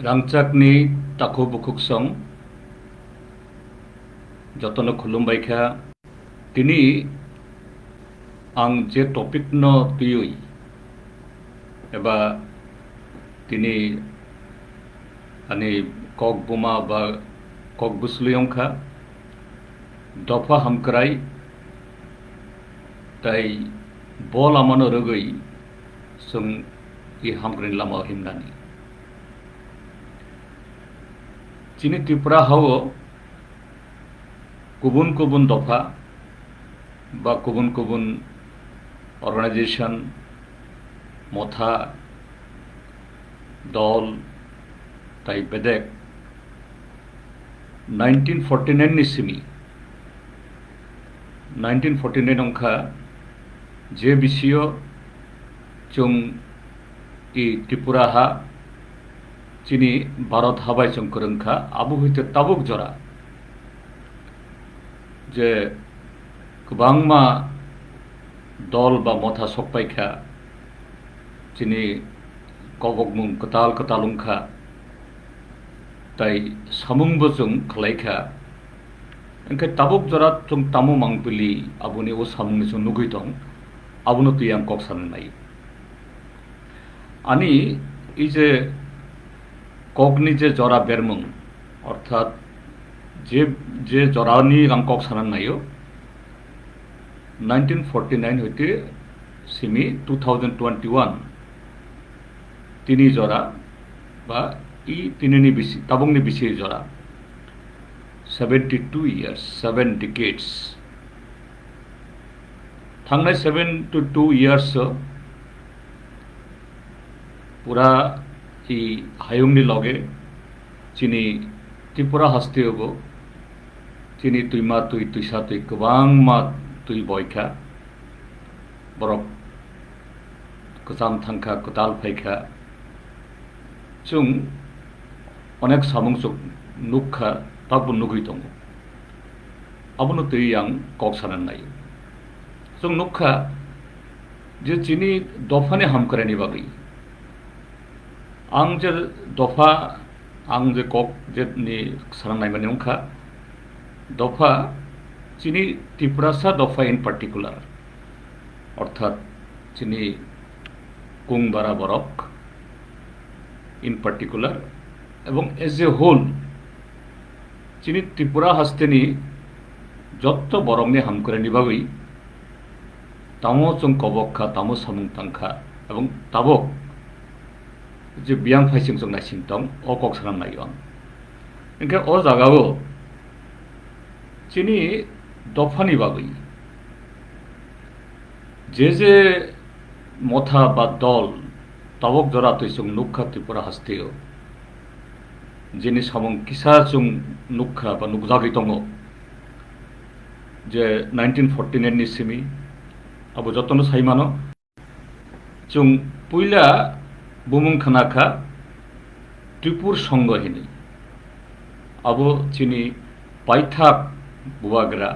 Rangchakni taku bukuksong jotono khulumbaikha tini ang je topik no tuyui eba tini ani kok buma ba kok busluyongkha dofa hamkrai tai bol amano rogoi sung I hamkrin lama himnani chini Tripura hao kubun dofa বা kubun organization motha dol tai bedek 1949 ni simi 1949 ongkha je bisio chung I Tripura ha chini Bharat habai chung korongkha abu hoite tabuk jora je kubangma dol ba motha sokpaikha chini kobokmung katalungkha tai samungbo chung khlaikha engke tabuk jora chung tamu mangpili abuni o samungni chung nugui dong abuno tuyang kok sanai ani এই যে কগনি যে জরা বেরমুং অর্থাৎ যে জরানি আং cock Sanan নাইও 1949 হইতে সিমি 2021 তিনি জরা বা ই তিনিনি বিসি তাবংনি বিসি জরা 72 years 7 decades থাংনাই 72 years পুরা এই হায়ুংনি লগে চিনি ত্রিপুরা হাস্তি হব চিনি তুইমা তুই তুইসা তুই গোবাং মা তুই বয়খা বরক কোজাম থাংখা কোতাল ফাইখা চুং অনেক সামংসুক নুখা তাবো নুগুই দङ আবনো তুই আং কক সানান নাই চুং নুখা যে চিনি দফানে হামকরানি বাগै आं जे दफा आं जे कक जे नि सारनाय माने अंखा दफा चिनि त्रिपुरासा दफा इन पार्टिकुलार अर्थात चिनि कुंबारा बरक इन पार्टिकुलार एवं एज ए होल चिनि त्रिपुरा हास्तेनि जत्त बरकनि हामकरानि बागै तामो जों कबकखा तामो सामुं तांखा एवं ताबक যে বিয়াং ফাইসিং जों नायसिं दं अ कक सानाम नायगोन इनके अ जागाओ चिनि दफानि बागै जे मथा बा दल ताबक जरा तैसुं नुखा त्रिपुरा हास्तियो जेनि सामं किसा जों नुखा बा नुकजागै दङ जे 1949 नि सिमी आबो जतनो साइमानो जों पुइला बुमुं खानाखा त्रिपुर संगहिनी आबो चिनी पाइथाक बुवाग्रा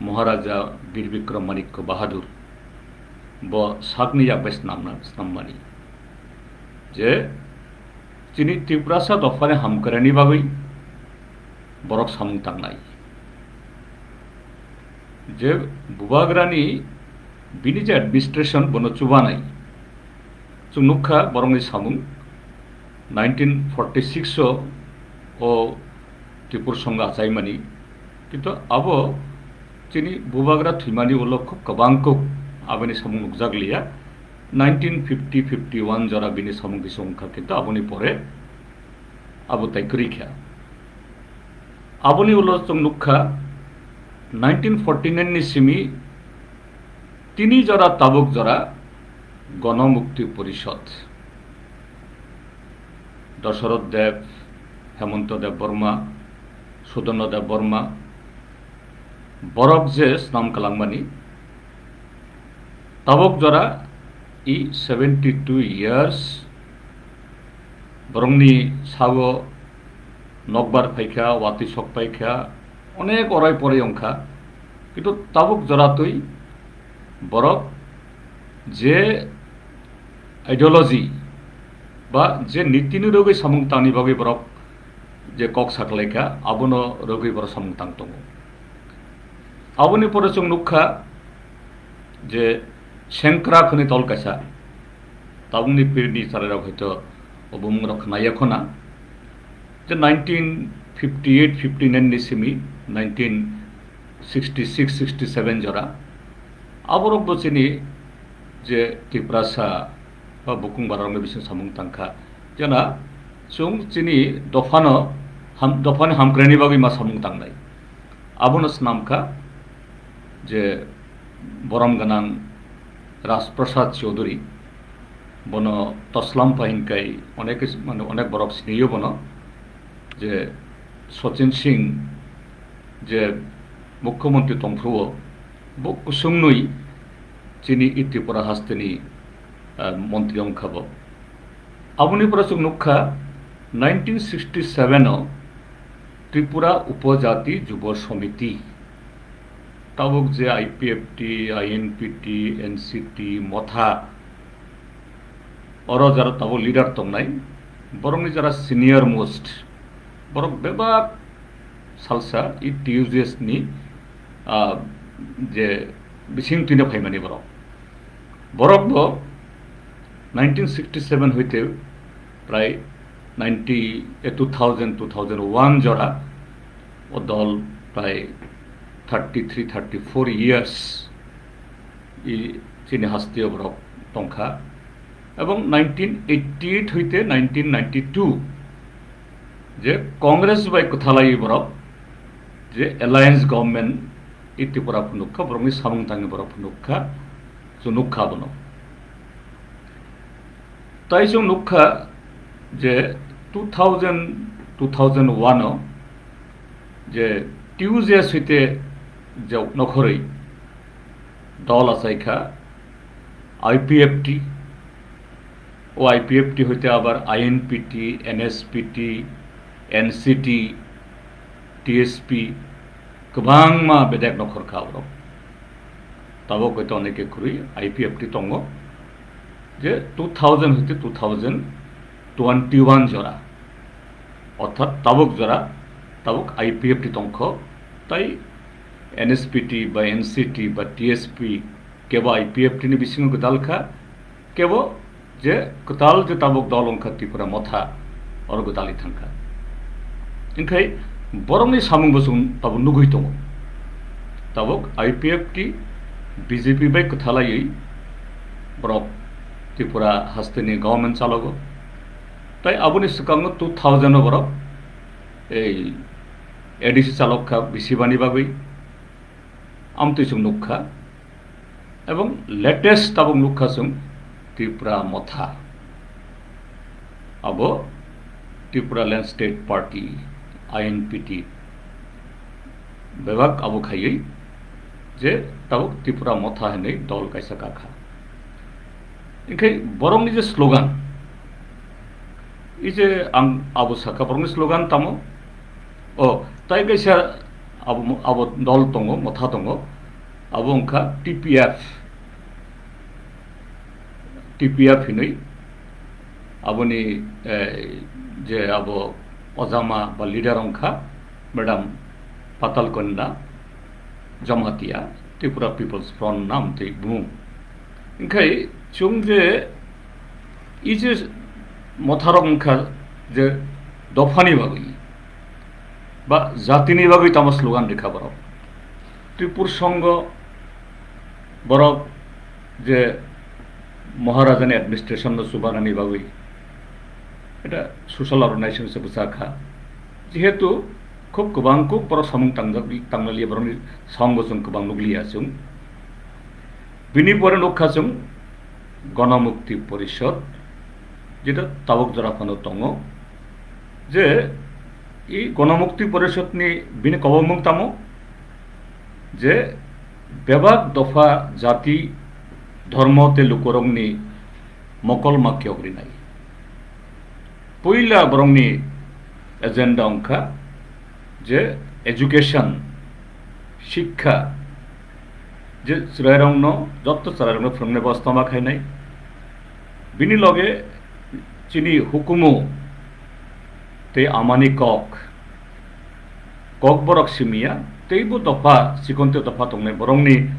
महाराजा वीर विक्रम माणिक्य बाहादुर ब सागनि याबेस नाममानि जे चिनी त्रिपुरासा दफाने हामकरानि बागै बरक सामुं तांनाय जे बुवाग्रानि बिनि जे एडमिनिस्ट्रेशन बनो चुबानाय जों नुखा बरंनि सामुं 1946 ओ त्रिपुर संगा जायमानि किन्तु आबो चिनि बुबाग्रा थुइमानि उलो खुब गोबांखौ आबनि सामुं नुकजागलिया 1950-51 जरा बिनि सामुं दिसंखा किन्तु आबनि परे आबो ताइकरिखा आबनि उलो जों नुखा 1949 नि सिमी तिनि जरा ताबुक जरा गणमुक्ति परिषद दशरथ देव हेमंत देव बर्मा सुदर्न देव बर्मा बरक जे स्नाम कलांगमानी ताबक जरा इ 72 years बरंगनि सागो नकबार फाइखा वाति सक फाइखा अनेक अराय परे अंखा किन्तु ताबक जरा तुई बरक जे ideology ba je nitini rogi samungtangni bagi borok je kok saklaika abono rogi borok samungtang tongo aboni pore chung nukha je senkra khoni tol kaisa tabungni pirni sararok hoito obumung rok nayakona je 1958-59 ni simi 1966-67 jora aborok bochini je tiprasa ba bukung barang bising samung tangka jana chung chini dofani hamkrani bagi ma samung tangnai abono snamka je borom ganang Rajprasad Chowdhury বন তসলাম পাহিনকাই অনেক বরক সিনিয় বন যে সচিন সিং যে মুখ্যমন্ত্রী তংফ্রুও বো কুসুংনুই চিনি ত্রিপুরা হাস্তেনি মন্ত্রী অংখাব আবনি পরাচুক নুখা 1967 ত্রিপুরা উপজাতি যুব সমিতি তাবক যে IPFT INPT NCT Motha or যারা তাবো লিডার তংনাই বরং যারা সিনিয়র মোস্ট বরং বেবাক সালসা ই টিউজিএস নি যে বিসিং তিনে ফাইমানি বরক 1967 হইতে প্রায় 2001 জরা ও দল প্রায় 33-34 years ই চিনি হাস্তীয় বরক টংখা এবং 1988 হইতে 1992 যে কংগ্রেস বাই কথালাই বরক যে অ্যালায়েন্স গভর্নমেন্ট ই ত্রিপুরা ফুনুক্ষা বরং সামংতাঙ্গি বরক ফুনুক্ষা নুক্ষা বন তাই जों নুক্ষা যে 2001 যে টিউজিএস হইতে যে নখরই দল আসাইখা আইপিএফটি ও আইপিএফটি হইতে আবার আইএনপিটি এনএসপিটি এনসিটি টিএসপি গোबां मा बेदेक नखर खाबरक ताबो हयतो अनेके खुरुई आईपीएफटी तंग जे 2000 হইতে 2021 জরা অর্থাৎ তাবক জরা তাবক আইপিএফটি তংখ তাই এনএসপিটি বা এনসিটি বা টিএসপি কেবা আইপিএফটি নি বিসিং গদালখা কেবো যে কতাল যে তাবক দল অংখা ত্রিপুরা মথা অর গদালি থাঙ্কা ইনখাই বরংনি সামুং বসুং তাবো নুগুই দङ তাবক আইপিএফটি বিজেপি বাই কথালাই বরক ত্রিপুরা হাস্তেনি গভর্নমেন্ট চালগো তাই আবনি সিকাং 2000 বরক এই এডিসি চালকখা বিসিবানি বাগৈ আমতৈসুং নুখা এবং লেটেস্ট তাবক নুখাসুং ত্রিপুরা মথা আবো Tripura land state party INPT বিভাগ আবো খাইयै যে তাবক ত্রিপুরা মথা হেनै দল কাইসা কাখা इनखाय बरंनि जे स्लोगान इ जे आं आबो साखा बरंनि स्लोगान तामो ओ ताइ कैसा आबो दल दङ मथा दङ आबो अंखा टिपिएफ हिनै आबोनि जे आबो अजामा बा लिडार अंखा मैडम पाताल कन्या जमातिया त्रिपुरा पिपल्स फ्रंट नाम तै बुं इनखाय जों जे इ जे मथारक अंखा जे दफानि बागै बा जातिनि बागै तामा स्लोगान रेखा बरक त्रिपुर संघ बरक जे महाराजानि एडमिनिस्ट्रेशन सुबानानि बागै এটা সোশ্যাল অর্গানাইজেশন হিসেবে শাখা যেহেতু খুব গোबांखौ बर सामुं तांनालि बरनि संघजों गोबां नुग्लियाजों बिनि परे नखाजों गणमुक्ति परिषद যেটা তাবক জরাফানো দङ যে এই গণমুক্তি পরিষদনি বিনি কবমং তামো যে বেবাক দফা জাতি ধর্মতে লুকরংনি মকল মাকিয়গ্রি নাই পইলা বরংনি এজেন্ডা अंखा যে এডুকেশন শিক্ষা যে চরাইরংনো যত চরাইরংনো ফ্রমনে বস্তামা খাইনাই बिनि लगे চিনি হুকুমু te amani kok borok simia teibo dopha sikonte dopha tongnai borongni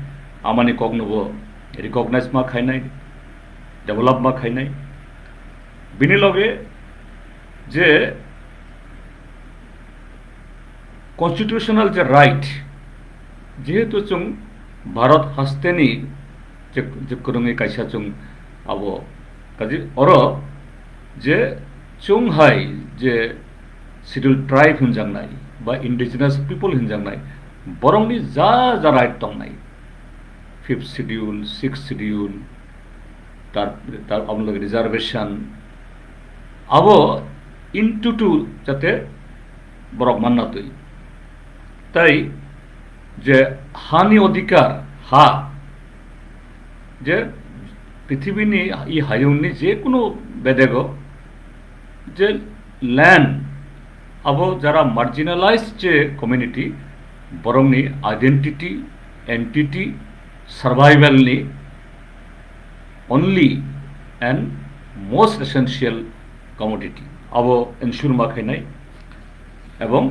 amani kok nubo recognize ma khainai develop ma khainai bini loge je constitutional je right jehetu chung bharat hasteni je kurungi kaisa chung abo kaji oro je chung hai je scheduled tribe hunjangnai বা indigenous people hinjangnai borongni ja right tongnai 5th schedule 6th schedule tar amlog reservation abo into two jate borok manna tui tai je hani odhikar ha je পৃথিবীনি ই হায়ুংনি যে কোনো বেদেগো যে land আবো যারা marginalize যে community বরংনি identity entity সার্ভাইভালনি only and most essential commodity আবো ensure মাখাইনাই এবং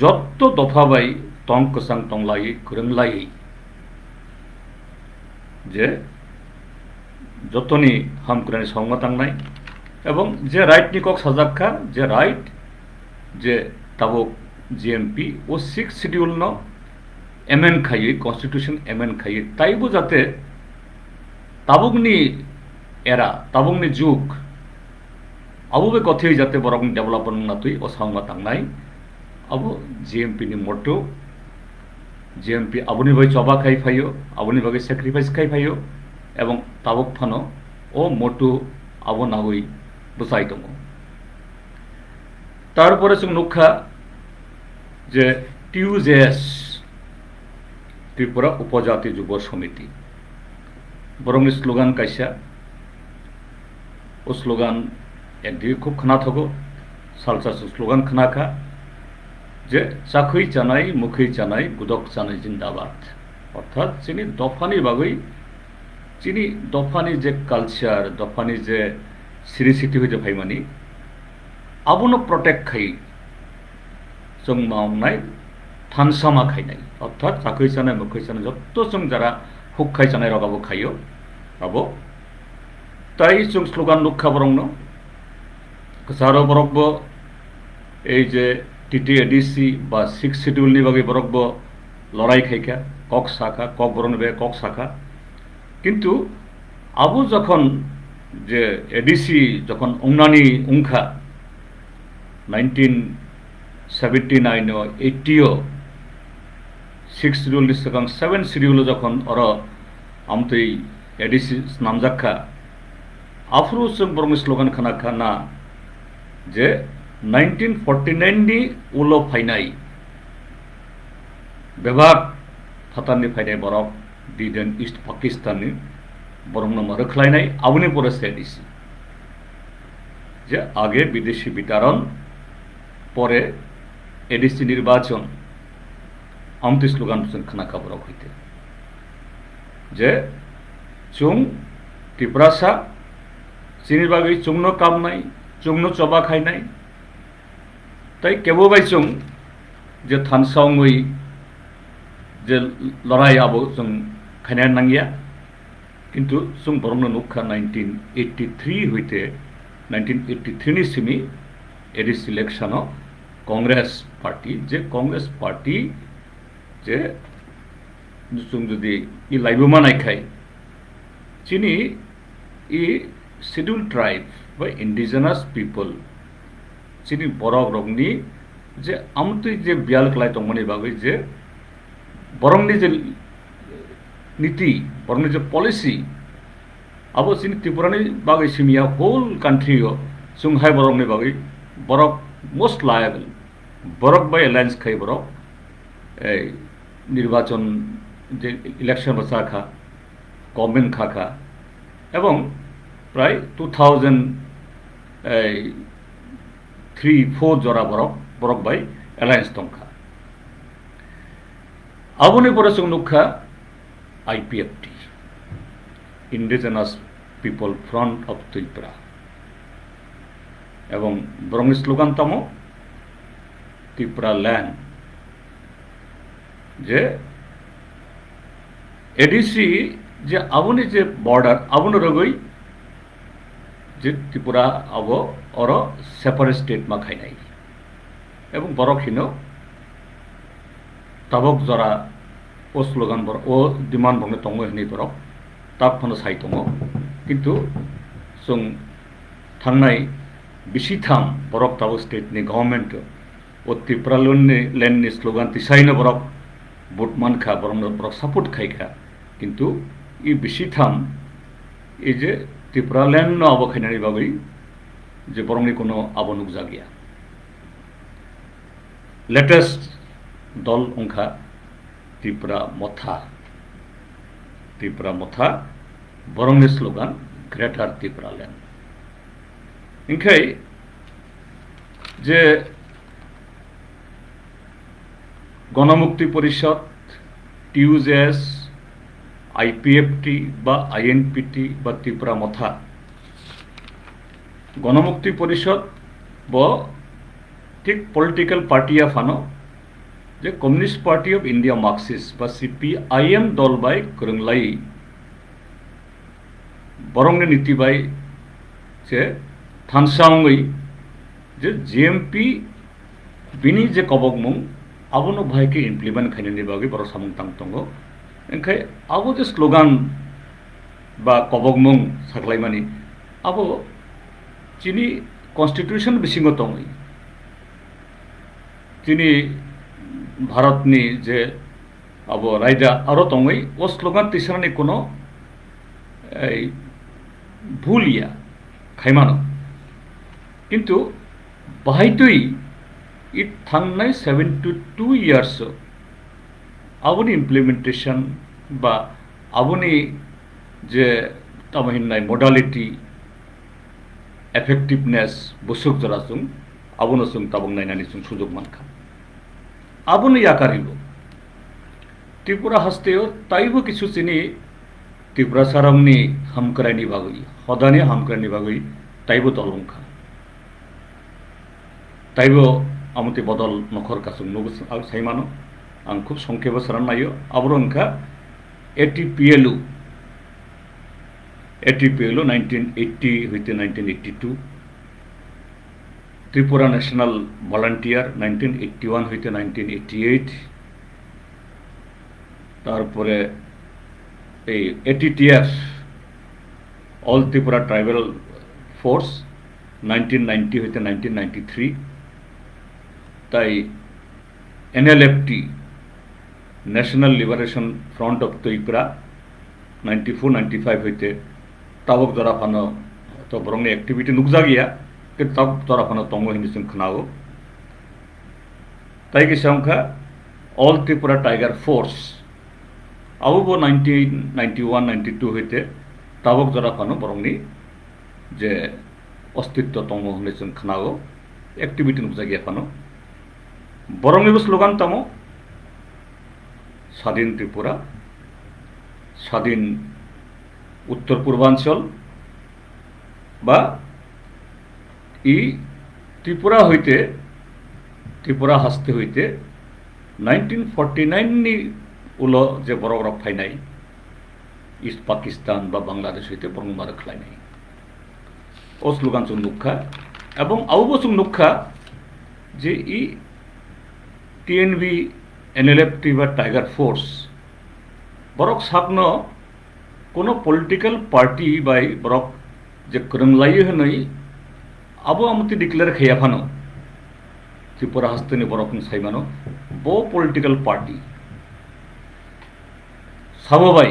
যত দফাবাই টং কসাং টংলাই খুরংলাই যে যতনি হামকুরানি সংগতাংনাই এবং যে রাইট নিকক সাজাক্ষা যে রাইট যে তাবক জিএমপি ও 6 শিডিউল ন এমএন খাইয়ে কনস্টিটিউশন এমএন খাইয়ে তাইবো যাতে তাবকনি এরা তাবকনি যুগ আবুবে কথেই যাতে বরং ডেভেলপমেন্ট না তুই ও সংগতাংনাই আবু জিএমপি নি মোটো জিএমপি আবুনি ভাই চবা খাই ফাইও আবুনি ভাগে স্যাক্রিফাইস খাই ফাইও এবং তাবক ফানো ও মোটু আবো নাগই বুঝাই দङ তারপরে जों नुखा যে টিউজেএস ত্রিপুরা উপজাতি যুব সমিতি বরংনি স্লোগান কাইসা ও স্লোগান একদিকে খুব খানা থাকো সালসা স্লোগান খানাখা যে চাকরি জানাই মুখে জানাই গুদক জানাই জিন্দাবাদ অর্থাৎ চিনি দফানি বাগৈ চিনি দফানি যে কালচার দফানি যে সিরিসিটি হইতে ভাইমানি আবুনো প্রটেক্ট খাই जों मावनाय थानसामा खायनाय अर्थात चाखै जानाय मुखै जानाय যত जों যারা হুক খাই জানাই রগাবো খাইও আবো তাই जों স্লোগান নুখা বরংনো কাসারো বরকবো এই যে টিটি এডিসি বা 6 শিডিউল নি বাগে বরকবো লড়াই খাইকা কক শাখা কক বরনবে কক শাখা কিন্তু আবু যখন যে এডিসি যখন উংনানি উংখা 1979 ও 80 ও 6 শিডিউল দিসকাং 7 শিডিউল যখন অর আমতই এডিসি নামজাখা আফরু जों বরং স্লোগান খানা খানা যে 1949 नि उलो फाइनाय बेबाग फाताननि फाइनाय बरक दिदेन ईस्ट पाकिस्ताननि बरंनो मरखलायनाय आबुनि परे सेडिसि जे आगे विदेशी वितरण परे एडिसि निर्वाचन आमति स्लोगान जों खाना खबरक हইতে जे जों त्रिपुरासा चिनि बागै जोंनो कामनाय जोंनो चबा खायनाय তাই কেববাই जों যে থানসাওই যে লড়াই আবো जों খাইনাय নাঙ্গিয়া কিন্তু जों বরংনো নুখা 1983 হইতে 1983 नि सिमी एडिस इलेक्शन कांग्रेस पार्टी जे कांग्रेस पार्टी जे जों जदि इ लाइबोमा नायखाय चिनि इ शेड्यूल ट्राइब बा इंडिजिनास पीपल चिनि बरक रंगनि जे आमतै जे बियाल खलाय दंमोन बागै जे बरंनि जे नीति बरंनि जे पॉलिसी आबो चिनि त्रिपुरानि बागै सिमिया होल कान्ट्री जों हाय बरंनि बागै बरक मोस्ट लायबल बरक बाय एलायंस खाय बरक ए निर्वाचन जे इलेक्शन बसाखा गवर्नमेंट खाखा एवं प्राय 2003-4 जरा बरक बाय एलायंस दंखा आबुनि परे जों नुखा IPFT indigenous people front of Tripura এবং বরং স্লোগান তামো ত্রিপুরা ল্যান্ড যে এডিসি যে আবনি যে বর্ডার আবন রগই যে ত্রিপুরা আব অর সেপারেট স্টেট মা খাইনাই এবং বরখিনো তাবক জরা ও স্লোগান बर ও ডিমান্ড বংনে তঙ্গ হনি বরক তাক ফनो সাই दङ किन्तु जों थांनाय बिसिथाम बरक ताबो स्टेटनि गभर्नमेन्ट ओ त्रिपुरा लेन्डनि स्लोगान तिसाइनो बरक भोट मानखा बरक सापोर्ट खाइखा किन्तु इ बिसिथाम इ जे त्रिपुरा लेन्ड आबो खाइनानि बागै जे बरंनि कोनो आबो नुकजा गैया लेटेस्ट दल अंखा त्रिपुरा मथा बरंनि स्लोगान ग्रेटर त्रिपुरा लैंड इंखाय जे गणमुक्ति परिषद टीयूजेएस आईपीएफटी बा आईएनपीटी बा त्रिपुरा मथा गणमुक्ति परिषद ब ठीक पॉलिटिकल पार्टी फानो जे Communist Party of India Marxist बा सीपीआईएम दल बाय करंगलाई बरंनि नीति बाय जे थानसांगै जे जीएमपी बिनि जे कबकमुं आबोनो भाइके इमप्लिमेंट खाइनानि बागै बर सामुं तांतंगो ओंखाय आबो जे स्लोगान बा कबकमुं साग्लायमानि आबो चिनि कन्स्टिट्यूशन बिसिङो दङै चिनि भारतनि जे अब रायजा आरो दङै ओ स्लोगान तिसरानि कोनो भूलिया खाइमानो किन्तु बाहायतुई इ थांनाय 72 इयार्स आबोनि इमप्लिमेंटेशन बा आबोनि जे तामहिननाय मडालिटी एफेक्टिवनेस बुसुक जरासुं आबोनो जों ताबं नायनानै जों सुजुग मानखा आबोनो याकारिबो त्रिपुरा हास्तेयो ताइबो किछु चिनि त्रिपुरा सारामनि हामक्रायनि बागै हदानि हामक्रायनि बागै ताइबो दलंखा ताइबो आमति बदल नखर कासुं नुबो साइमानो आं खूब संक्षेप सारान नायो आबरो अंका एटीपीएलू 1980 হইতে 1982 त्रिपुरा नेशनल भलांटियर 1981 হইতে 1988 तारपरे এই ATTF all Tripura tribal force 1990 হইতে 1993 তাই NLFT national liberation front of Tripura 94-95 হইতে ताबक जरा फानो तो बरंनि एक्टिविटी नुकजा गैया कि ताब जरा फानो तंगो हिंदी जों खोनागौ ताइ गेसांखा ऑल त्रिपुरा टाइगर फोर्स आवबो 1991-92 हইতে ताबक जरा फानो बरंनि जे अस्तित्व तंगो हिंदी जों खोनागौ एक्टिविटी नुकजा गैया फानो बरंनिबो स्लोगान तामो स्वाधीन त्रिपुरा स्वाधीन उत्तर पूर्वांचल बा इ त्रिपुरा हইতে त्रिपुरा हास्ते हইতে 1949 नि उलो जे बरगरक फाइनाय ईस्ट पाकिस्तान बा बांग्लादेश हইতে बरंमार खलायनाय ओ स्लोगान जों नुखा एवं आवबो जों नुखा जे इ टीएनबी एनएलएफटी बा टाइगर फोर्स बरक सापनो कोनो पॉलिटिकल पार्टी बाय बरक जे करंगलायो हनै आबो आमति डिक्लेयर खैया फानो त्रिपुरा हास्तेनि बरक साइमानो बो पॉलिटिकल पार्टी साबोबाय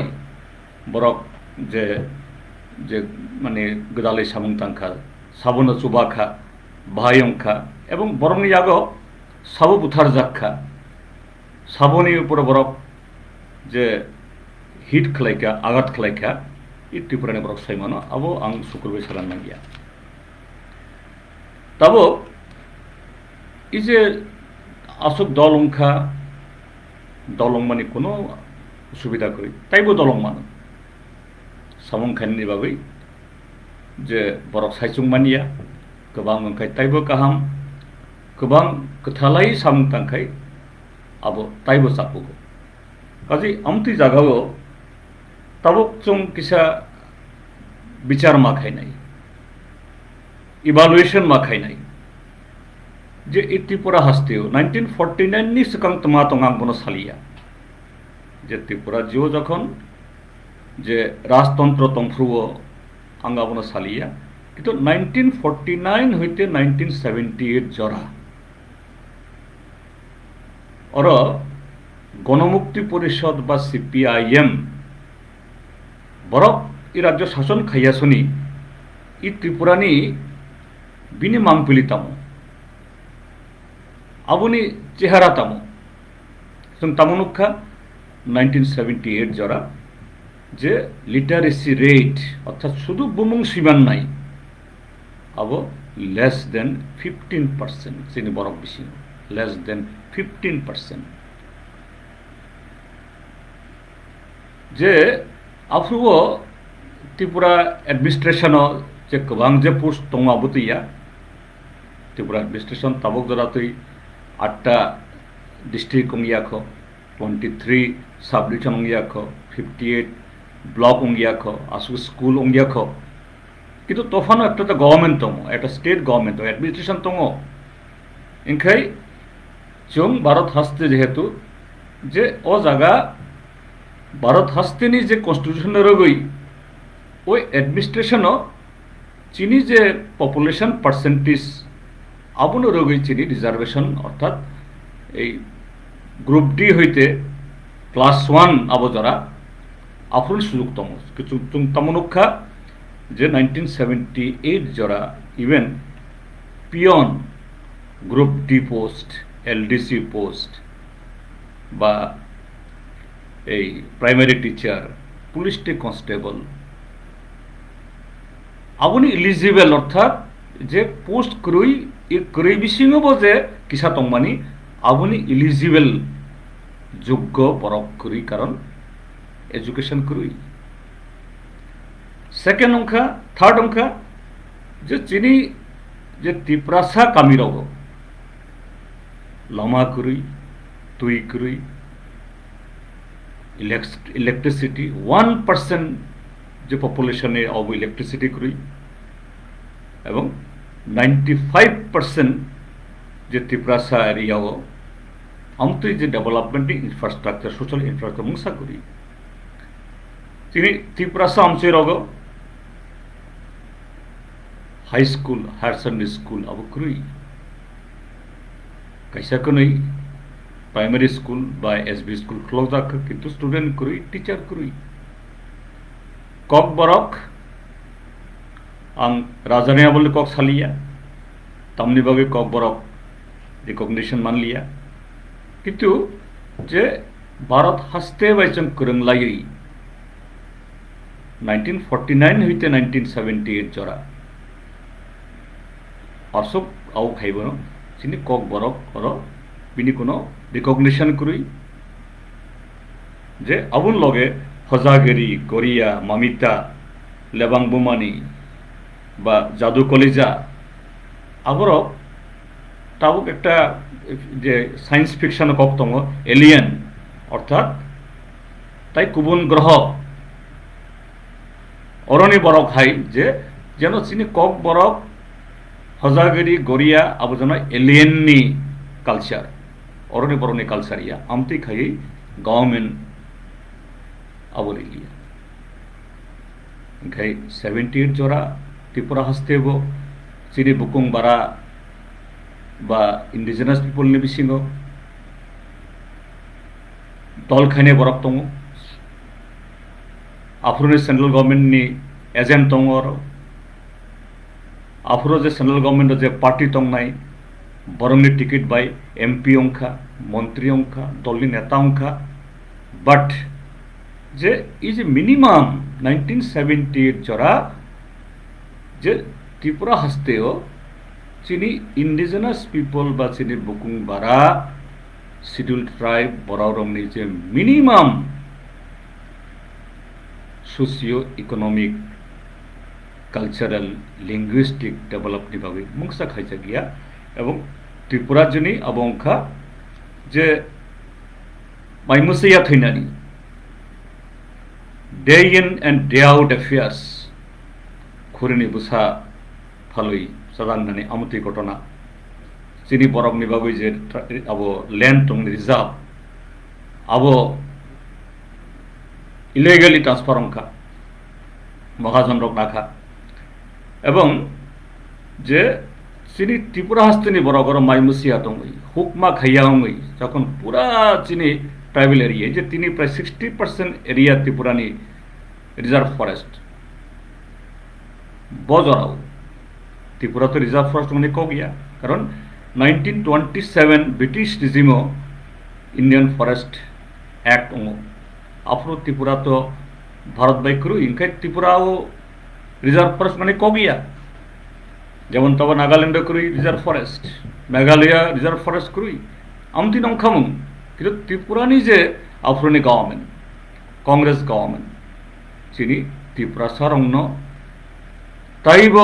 बरक जे जे माने गदालै सामुं तांखा साबोनो चुबाखा भायंखा एवं बरंनि यागो साबो बुथार जाखा साबोनि ऊपर बरक जे हिट खलायखा आघात खलायखा इ त्रिपुरानि बरक साइमानो आबो आं सुकुरबाय सारान गैया ताबो इ जे आसक दलंखा दलं माने कोनो सुबिदा करि ताइबो दलं मानो सामुं खाइनानि बागै जे बरक साइचुं मानिया गोबां ओंखाय ताइबो गाहाम गोबां गोथालाय सामु तांखाय आबो ताइबो सापुगो काजै आमति जागाओ ताबुक जों किसा विचार मा खायनाय इvaluation मा खायनाय जे इ त्रिपुरा हास्तेओ 1949 नि सिगां तमा तंगां बनो सालिया जे त्रिपुरा जिओ जखन जे राजतंत्र तंफ्रुओ आंगा बनो सालिया किन्तु 1949 হইতে 1978 जरा और गणमुक्ति परिषद बा CPIM बरक इ राज्य शासन खाइयासनी इ त्रिपुरानी बिनि मांगपिली तामो आबुनि चेहारा तामो जों तामुनुखा 1978 जरा जे लिटारेसी रेट अर्थात शुधु बुमुं सिमान नाय अब लेस देन 15% जोंनि बरक बिसिं लेस देन 15% जे आफ्रुओ त्रिपुरा एडमिनिस्ट्रेशन जे गोबां जे पोस्ट दं आबुतैया त्रिपुरा एडमिनिस्ट्रेशन ताबुक जरातै 8टा डिस्ट्रिक्ट अंगियाखो 23 सब डिविजन अंगियाखो 58 ब्लक अंगियाखो आसु स्कूल अंगियाखो किन्तु तफानो एक गवर्नमेंट दं एक स्टेट गवर्नमेंट एडमिनिस्ट्रेशन दं ओंखाय जों भारत हास्ते जेहेतु जे ओ जागा भारत हास्तेनि जे कन्स्टिट्यूशन रगै ओ एडमिनिस्ट्रेशन चीनी जे पपुलेशन पार्सेंटेज आबुनो रगै चीनी रिजार्वेशन अर्थात এই ग्रुप डी হইতে क्लास 1 आबो जरा आफुल सुजुग दं किन्तु जों तामुनुखा जे 1978 जरा even peon group D post LDC post बा এই प्राइमारी टीचार पुलिस कन्स्टेबल आबुनि इलिजिबल अर्थात जे पोस्ट करुई इ करुई बिसिङावबो जे किसा दंमानि आबुनि इलिजिबल योग्य बरक करुई कारण एजुकेशन करुई सेकेंड अंका थार्ड अंका जे चीनी जे त्रिपुरासा कामिराव लामा करुई तुई करुई इलेक्ट्रिसिटी 1% जो पपुलेशन अब इलेक्ट्रिसिटी करुई एवं 95% जो त्रिपुरासा एरिया आमतै जो डेवलपमेंट इन्फ्रास्ट्राक्चर सोशल इन्फ्रास्ट्राक्चर मुंसा करुई चीनी त्रिपुरासा आमचे रग high school higher secondary school अब करुई कैसा को नहीं प्राइमरी स्कूल बा एसबी स्कूल क्लोज जाखो किन्तु स्टूडेंट करुई टीचर करुई कक बरक आं राजानिया बोले कक सालिया तामनि बागे कक बरक रिकग्निशन मानलिया किन्तु जे भारत हास्ते बायजों कोरोंलायै 1949 হইতে 1978 जरा अशोक आउ खाइबो चिनि कक बरक और बिनि कोनो रिकग्निशन करुई जे आबुन लगे हजागिरी गरिया मामिता लेबां बुमानी बा जादू कलिजा आबर ताबुक एक जे साइंस फिक्शन कक दङ एलियन अर्थात ताई गुबुन ग्रह अरनि बरक हाय जे जेन चिनि कक बरक हजागिरी गरिया आबो जेन एलियन नि कल्चर अरनि बरनि कल्चर या आमति खायै गवर्नमेंट आवलिया ओंखाय 78 जरा त्रिपुरा हास्तेबो चिनि बुकुं बारा बा इंडिजिनास पिपल नि बिसिङाव दल खायनाय बरक दङ आफ्रुनि सेंट्रल गवर्नमेंट नि एजेंट दङ आफ्रो जे सेंट्रल गवर्नमेंट जे पार्टी दंनाय बरंनि टिकेट बाय एमपी अंखा मंत्री अंखा दलनि नेता अंखा बाट जे इज मिनिमाम 1978 जरा जे त्रिपुरा हास्तेओ चिनी इंडिजिनास पीपल बा चिनी बुकुं बारा शिड्यूल्ड ट्राइब बरावरमनि जे minimum socio economic cultural linguistic डेभेलपनि बागै मुंसा खायजा गैया एवं त्रिपुरा जोंनि आबंखा जे माइमुसैया थैनानि day in and day out affairs खुरिनि बुसा फालुई सदांनानि आमुति घटना जोंनि बरकनि बागै जे अब लैंड दं रिजार्व अब इलिगेलि ट्रांसफार अंखा महाजन रक नाखा एवं जे चिनी त्रिपुरा हस्तिनि बरगर माइमुसिया दं हुकमा खाइयाङै जखन पूरा चिनी ट्राइबल एरिया जे तिनी प्राय 60% एरिया त्रिपुरानि रिजार्व फरेस्ट बजराव त्रिपुरा तो रिजार्व फरेस्ट माने को गया कारण 1927 ब्रिटिश रिजिमो इंडियन फरेस्ट एक्ट दङ आफ्रो त्रिपुरा तो भारत बाइक्रु इंखाय त्रिपुराओ रिजार्व फरेस्ट माने को गया যেমন তবে নাগাল্যান্ড করি reserve forest Meghalaya reserve forest করি আমতি নংখামুং কিন্তু ত্রিপুরানি যে আফ্রনি গভর্নমেন্ট কংগ্রেস গভর্নমেন্ট চিনি ত্রিপুরা সারংন তাইব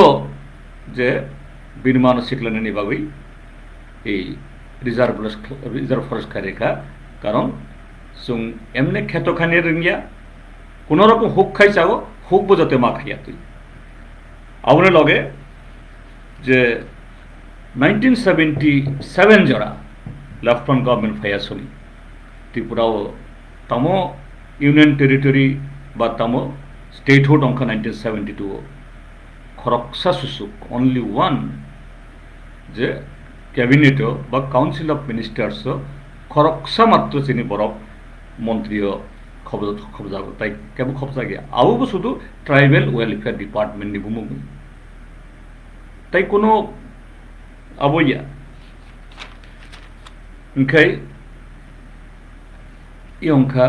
যে বিনিমান সিকলানি বাগৈ এই রিজার্ভ ফরেস্ট খারেখা কারণ जों এমনি ক্ষেতখানি রঙিয়া কোন রকম হুক খাইছাগো হুক বোঝাতে মা খাইয়া তুই আবনে লগে যে 1977 जरा लेफ्टन गवर्नमेंट फैयासनी त्रिपुराओ तमो यूनियन टेरिटरी बा तमो स्टेटहुड अंका 1972 खरक्सा सुसुक ओनली वन जे कैबिनेट बा काउंसिल ऑफ मिनिस्टार्स खरक्सा मात्र चिनी बरफ मंत्रियो खबजागो ताई केबो खबजा गया आवबो शुधु ट्राइबल वेलफेयर डिपार्टमेंट नि बुमु ताई कोनो आबोया ओंखाय इ अंका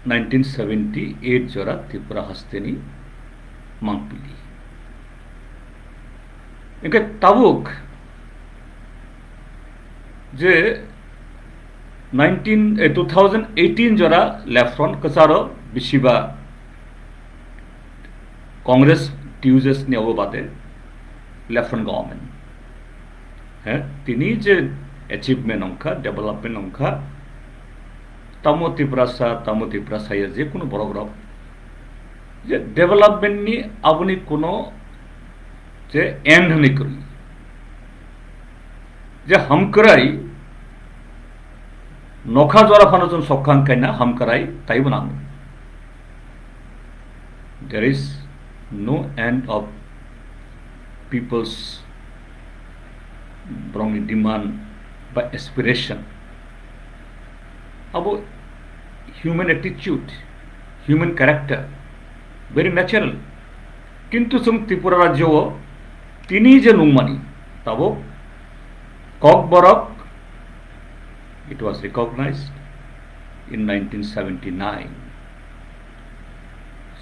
1978 जरा त्रिपुरा हस्तेनि मांगपिली ओंखाय ताबुक जे 2018 जरा लेफ्टन कसारो बिसिबा कांग्रेस टिउजेस नि अबबादे लेफ्टन गवर्नमेंट है तिनी जे अचीवमेंट अंका डेवलपमेंट अंका तमो त्रिपुरा साया जे कोनो बरग्रब जे डेवलपमेंट नि आबुनि कोनो जे एंड हनि करी जे हमकराई नखा जरा फानजन सखां कायना हमकराई ताइबो नांग there is no end of people's wrong demand by aspiration about human attitude human character very natural किंतु जों त्रिपुरा राज्य तिनी जे नुंगमानी तबो कक बरक it was recognized in 1979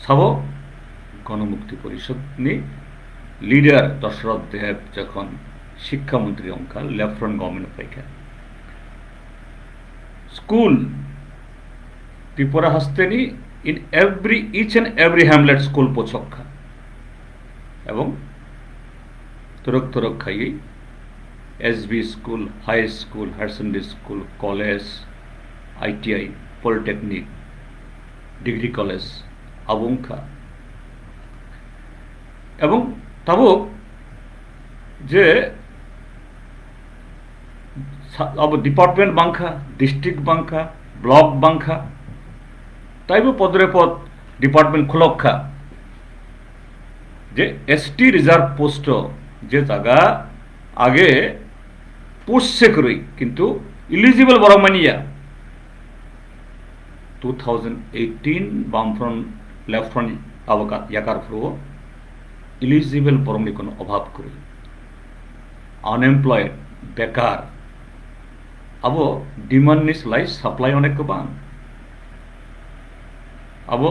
सबो गणमुक्ति परिषद नि लीडर दशरथ देव जखन शिक्षा मंत्री अंका लेफ्टन गवर्नमेंट फैखा स्कूल त्रिपुरा हस्तेनी in each and every hamlet school पोछक्खा एवं तुरक खाई SB school high school higher secondary school college ITI polytechnic degree college आबुंखा एवं तब जे अब डिपार्टमेंट बांखा डिस्ट्रिक्ट बांखा ब्लॉक बांखा ताइबो पदरे पद डिपार्टमेंट खुलखा जे ST रिजार्व पोस्ट जे जगह आगे पोस्ट से करी किंतु इलिजिबल बरमानिया 2018 बामफ्रंट लेफ्टफ्रंट अवका याकार फ्रो इलिजिबल बरमनि कोनो अभाव करी अनएम्प्लॉयड बेकार अब डिमांड नि सोलाय सप्लाई अनेक गोबां अब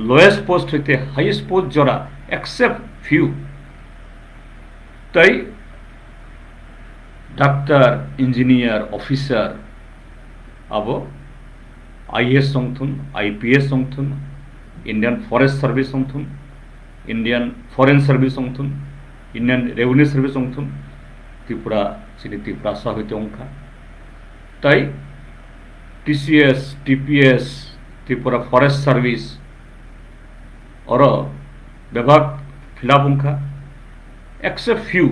लोएस्ट पोस्ट होते हाईएस्ट पोस्ट जरा एक्सेप्ट फ्यू ताई डॉक्टर इंजीनियर ऑफिसर अब IAS संगठन IPS संगठन इंडियन फॉरेस्ट सर्विस संगठन Indian foreign service अंगथुन Indian revenue service अंगथुन Tripura चिनि त्रिपुरासा हইতে अंखा ताई TCS TPS Tripura forest service और विभाग फिलअप अंखा एक्सेप्ट फ्यू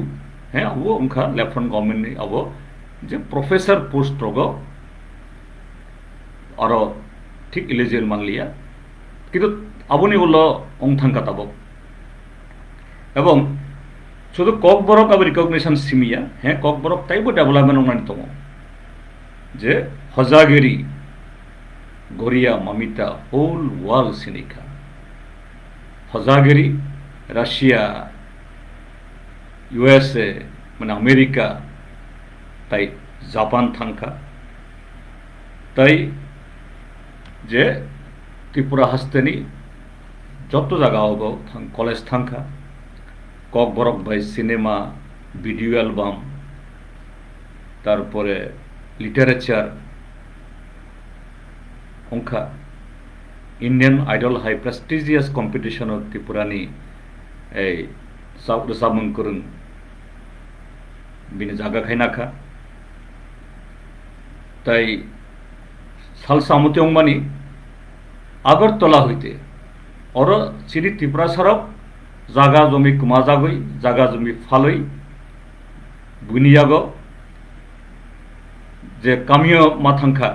हैं अब अंखा लेफ्टिनेंट गवर्नमेंट ने अब जे प्रोफेसर पोस्ट रोगो और ठीक इलिजिबल मान लिया किंतु अबनी उल्लो अंग थांका तब एवं शुद्ध ककबरक अब रिकग्निशन सिमिया हैं ककबरक ताइबो डेवलपमेंट अंगनानि दङ जे हजागिरी गोरिया ममिता होल वर्ल्ड सिनिका हजागिरी राशिया यूएसए माने अमेरिका ताई जापान थांखा ताई जे त्रिपुरा हास्तेनी जत जगह होगो कलेज थांखा ककबरक बाई सिनेमा भिडियो एलबाम तारपरे लिटारेचार अंखा Indian Idol high prestigious competition त्रिपुरानी साबमन करुन बिनि जागा खायनाखा ताई सालसामुते अंगमानी आगरतला हইতে और चिनि त्रिपुरा सारक जागा जमी कुमाजागई जागा जमी फालई बुनियागो जे कामियो माथांखा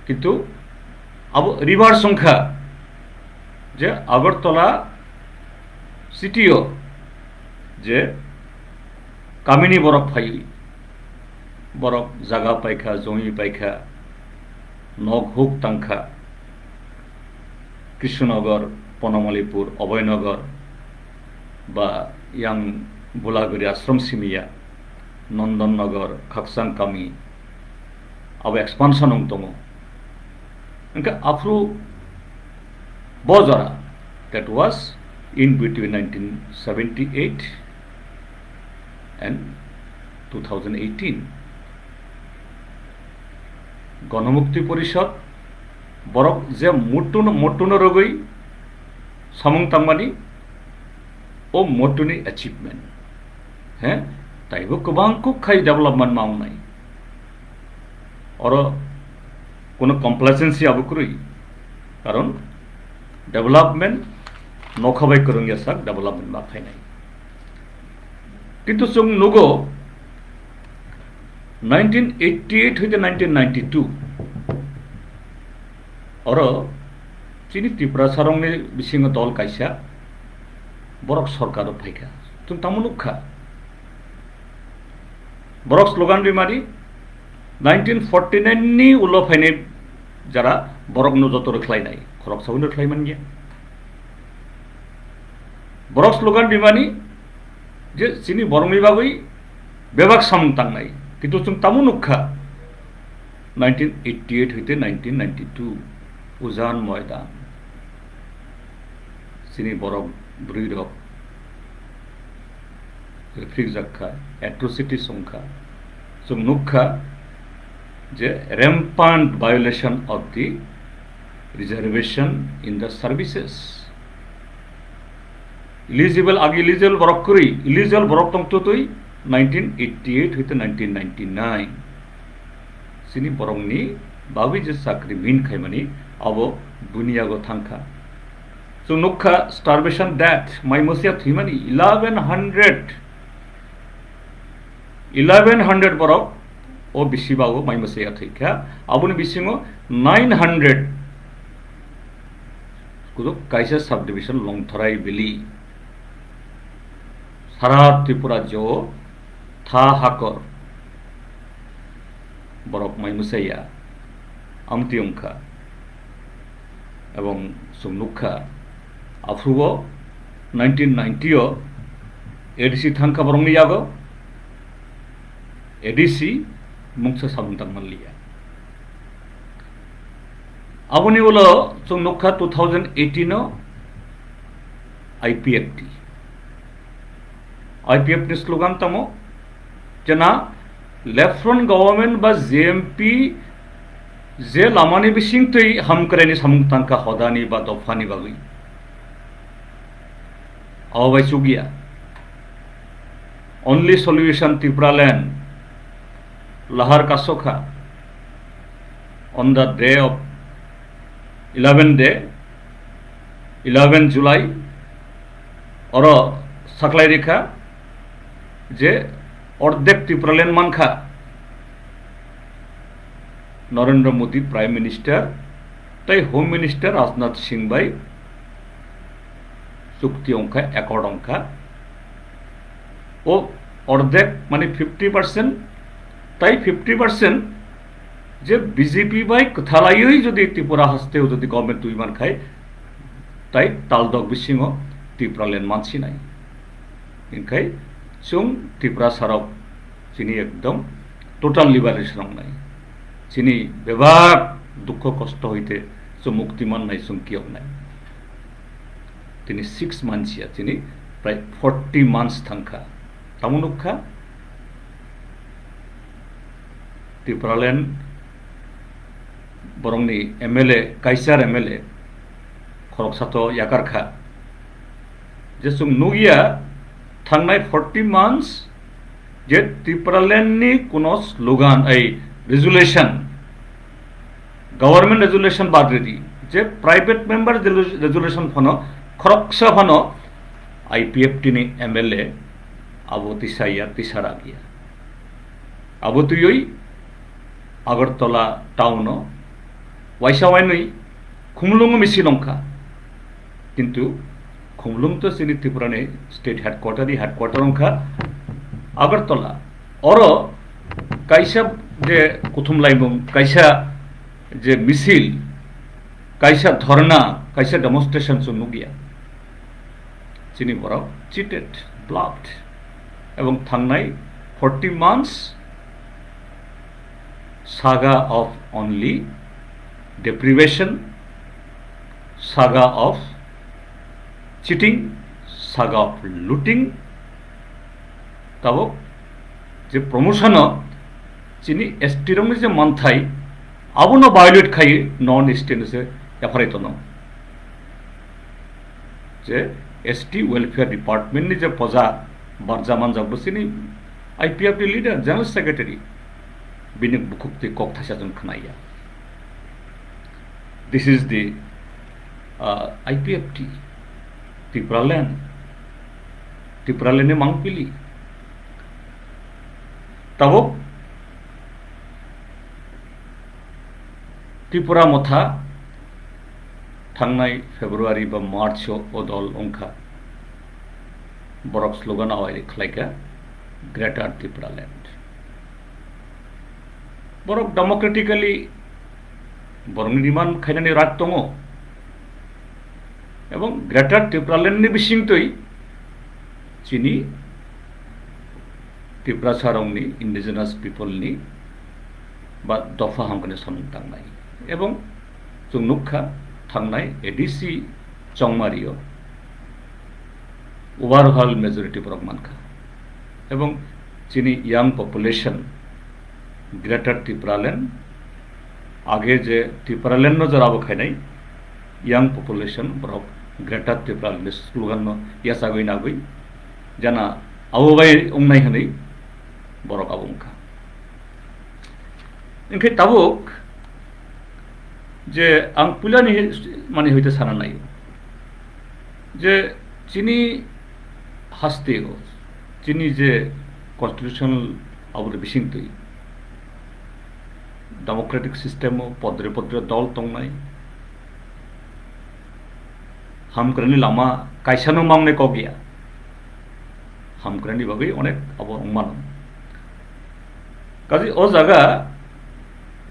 किंतु अब रिभार संख्या जे आगरतला सिटीओ जे कामिनी बरक फाई बरक जागा पाइखा जमी पाइखा नग हुक तांखा कृष्णनगर पनमलिपुर अभयनगर बा यां बुलागुरी आश्रम सिमिया नंदननगर खाकसां कामी अब एक्सपांशन दङ इनका आफ्रो बजरा that was in between 1978 and 2018 गणमुक्ति परिषद बरक जे मोटुन रगई सामंग तांगमानी ओ मोटुनि अचिवमेंट हैं ताइबो गोबां खाई डेवलपमेंट मावनाय और कोनो कम्प्लेसेंसी आबुकुरुई कारण डेवलपमेंट नखाबाय करंगिया साक डेवलपमेंट बाखायनाय किंतु जों नुगो 1988 হইতে 1992 और चिनि त्रिपुरा सारंनि बिसिंग दल कायसा बरक सरकार फायखा जों तामुनुखा बरक स्लोगान बिमारी 1949 नि उल्लो फायनाय जरा बरक नु जत रख्लायनाय खरक सावनो रख्लायमोन गया बरक स्लोगान बिमानी जे चिनि बरंनि बागै बेबाक सामं तांनाय किंतु जों तामुनुखा 1988 হইতে 1992 उजान मैदान चिनि बरक ब्रुइरक रिफ्रिक जाखा एट्रोसिटी संखा जों नुखा जे rampant violation of the reservation in the services eligible agi eligible borok kuri eligible borok tong tutui 1988 হইতে 1999 sini borongni bawi je sakri min khaimani abo buniyago thangkha so nokha starvation death mai mosia thimani 1100 borok o bisibago mai mosia thikha abuni bisingo 900 kudo kaisa subdivision longtharai beli सारा त्रिपुरा जो था हाकर बरक माइमुसाइया आमतियंखा एवं सुनुखा आफ्रुगो 1990 ADC थांखा बरंनि यागो ADC मुंगसा सामुंतां Mallya आबुनि उलो सुनुखा 2018 IPFT IPF नि slogan तमो जना lieutenant government बा JMP जे लामानि बिसिंतै हामकरायनि सामुंतांखा हदानि बा दफानि बागै awabai sugia only solution Tripura land lahar kasokha on the day of 11 July oro saklai rekha je অর্ধেক ত্রিপুরাল্যান্ড মানখা নরেন্দ্র মোদী প্রাইম মিনিস্টার তাই হোম মিনিস্টার রাজনাথ সিং ভাই চুক্তি অঙ্কা একর্ড অঙ্কা ও অর্ধেক মানে 50% তাই 50% যে বিজেপি বাই কথালাইই যদি ত্রিপুরা হাসতেও যদি গভর্নমেন্ট দুই মান খায় তাই তালদক বিসিংহ ত্রিপুরাল্যান্ড মানসি নাই ইনখাই जों त्रिपुरा साराव चिनी एकदम टोटाल लिबारेशन नाय चिनी बेबाक दुख कष्ट हईते जो मुक्तिमान नाय जों कियक नाय तिनी 6 मानसिया चिनी प्राय 40 मान्स थांखा तामुनुखा त्रिपुरालैंड बरंनि एमएलए काइसार एमएलए खरकसातो याकारखा जे जों नुगिया थांनाय 40 मान्स जे त्रिपुरालैंडनि कोनो स्लोगान रेजुलेशन गवर्नमेंट रेजुलेशन बाद्रेदि जे प्राइवेट मेंबर रेजुलेशन फनो खरकसा फनो आईपीएफटी नि एमएलए आबो तिसाया तिसारा गया आबो तुयई आगरतला टाउनो वाइसावाइनई खुमलुंग मिसिलंखा किन्तु खुमलुंग तो सिनी त्रिपुरानि स्टेट हेडक्वार्टर अंखा आगरतला और काइसा जे कुथुमलाइमुं काइसा जे मिसिल काइसा धरना काइसा डेमोन्स्ट्रेशन सुनु गया चिनी बराव चिटेड ब्लफ्ड एवं थांनाय 40 months saga of only deprivation, saga of cheating, saga of looting, तब जे प्रमोशन चिनी एसटी जे मानथाई अब न वायोलेट खाई नॉन स्टेन से एफआरआई तो न जे एसटी वेलफेयर डिपार्टमेंट नि जे पजा बारजामान जब सिनी आईपीएफ लीडर जनरल सेक्रेटरी बिनि बुकुक्ति कक थासाजों खोनाया this is the IPFT Tripuraland मांगपिली तब त्रिपुरा मथा थांनाय फेब्रुआरी बा मार्च दल अंखा बरक स्लोगान आवाज खलायका ग्रेटर त्रिपुरालैंड बरक डेमोक्रेटिकली बरंनि डिमांड खायनानै राग दङ एवं ग्रेटर त्रिपुरालैंड नि बिसिंतै चिनी त्रिपुरा सारंनि इंडिजिनास पिपलनि बा दफा हांखोनि सानथांनाय एवं जों नुखा थांनाय एडीसी चौमारियो ओवरऑल मेजॉरिटी बरक मानखा एवं चिनी यंग पॉपुलेशन ग्रेटर त्रिपुरालैंड आगे जे त्रिपुरालैंड न जराबो खायनाय यंग पॉपुलेशन बरक ग्रेटर त्रिपुरालैंड स्लोगान न यासागै नागै जाना आवबाय उंनाय हनै बरक आबुंखा इनखे ताबुक जे आं पुलानि माने हयते साना नाय जे चिनी हास्ते चिनी जे कन्स्टिट्यूशनल आबुर बिसिंतै डेमोक्रेटिक सिस्टेम पद्रे पद्रे दल तंनाय हामग्रानि लामा कायसानो मांगनाय क गया हामग्रानि बागै अनेक अब मान काजै ओ जागा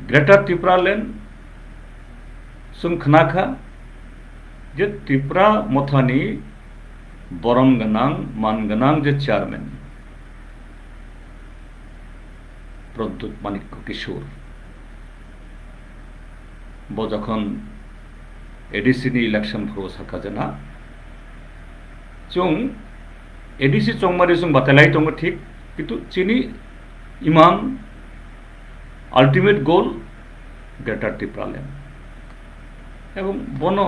ग्रेटर त्रिपुरालैंड जों खोनाखा जे त्रिपुरा मथानि बरम गोनां मान गोनां जे चेयारमैन प्रद्युत माणिक्य किशोर बो जखन एडीसी नि इलेक्शन फरो साखाजना जों एडीसी चौमारी जों बातायलाय दङ ठीक किन्तु चिनी इमान अल्टीमेट गोल ग्रेटर त्रिपुरालैंड एवं बनो